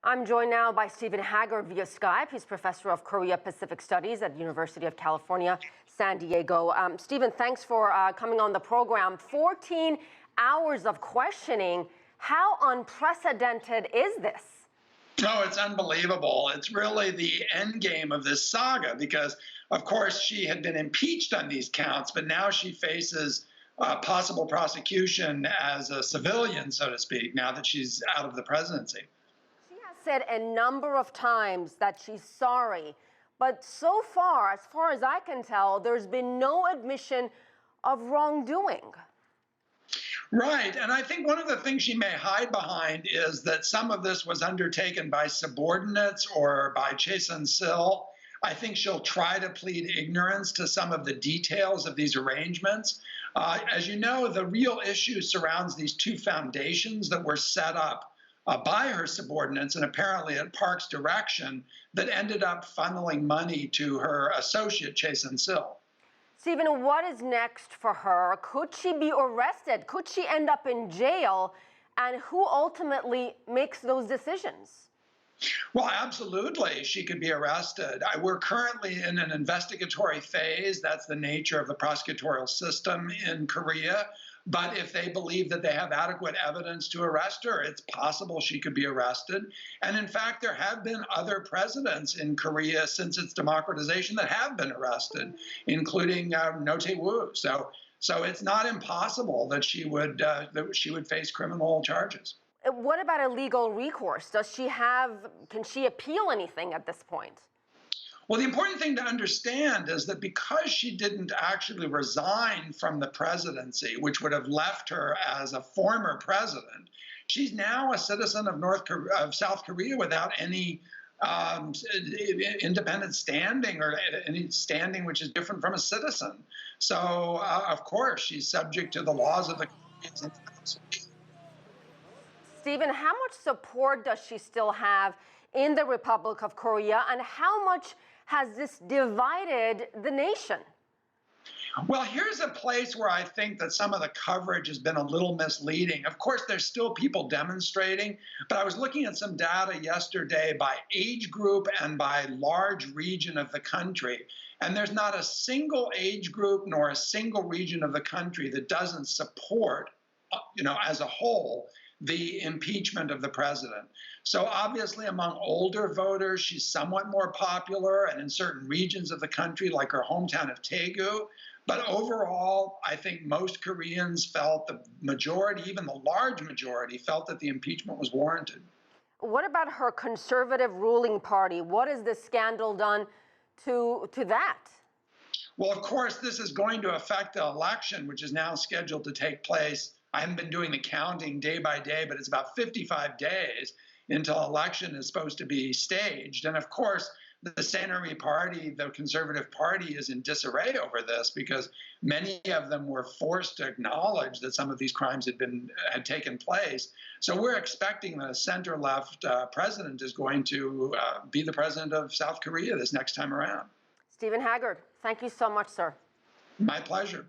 I'm joined now by Stephan Haggard via Skype. He's professor of Korea-Pacific Studies at the University of California, San Diego. Stephan, thanks for coming on the program. 14 hours of questioning. How unprecedented is this? Oh, it's unbelievable. It's really the end game of this saga because, of course, she had been impeached on these counts, but now she faces possible prosecution as a civilian, so to speak, now that she's out of the presidency. She has said a number of times that she's sorry, but so far as I can tell, there's been no admission of wrongdoing. Right, and I think one of the things she may hide behind is that some of this was undertaken by subordinates or by Chae Sun-sil. I think she'll try to plead ignorance to some of the details of these arrangements. As you know, the real issue surrounds these two foundations that were set up by her subordinates and apparently at Park's direction that ended up funneling money to her associate, Chae Sun-sil. Stephan, what is next for her? Could she be arrested? Could she end up in jail? And who ultimately makes those decisions? Well, absolutely, she could be arrested. We're currently in an investigatory phase. That's the nature of the prosecutorial system in Korea. But if they believe that they have adequate evidence to arrest her, it's possible she could be arrested. And in fact, there have been other presidents in Korea since its democratization that have been arrested, including Roh Tae-woo. So it's not impossible that she would face criminal charges. What about a legal recourse? Can she appeal anything at this point? Well, the important thing to understand is that because she didn't actually resign from the presidency, which would have left her as a former president, she's now a citizen of South Korea without any independent standing or any standing which is different from a citizen. So, of course, she's subject to the laws of the Korean. Stephan, how much support does she still have in the Republic of Korea, and how much has this divided the nation? Well, here's a place where I think that some of the coverage has been a little misleading. Of course, there's still people demonstrating, but I was looking at some data yesterday by age group and by large region of the country, and there's not a single age group nor a single region of the country that doesn't support, as a whole, the impeachment of the president. So obviously among older voters, she's somewhat more popular, and in certain regions of the country, like her hometown of Daegu. But overall, I think most Koreans felt, the majority, even the large majority, felt that the impeachment was warranted. What about her conservative ruling party? What has this scandal done to that? Well, of course, this is going to affect the election, which is now scheduled to take place. I haven't been doing the counting day by day, but it's about 55 days until election is supposed to be staged. And of course, the Saenuri party, the Conservative Party, is in disarray over this because many of them were forced to acknowledge that some of these crimes had taken place. So we're expecting that a center-left president is going to be the president of South Korea this next time around. Stephan Haggard, thank you so much, sir. My pleasure.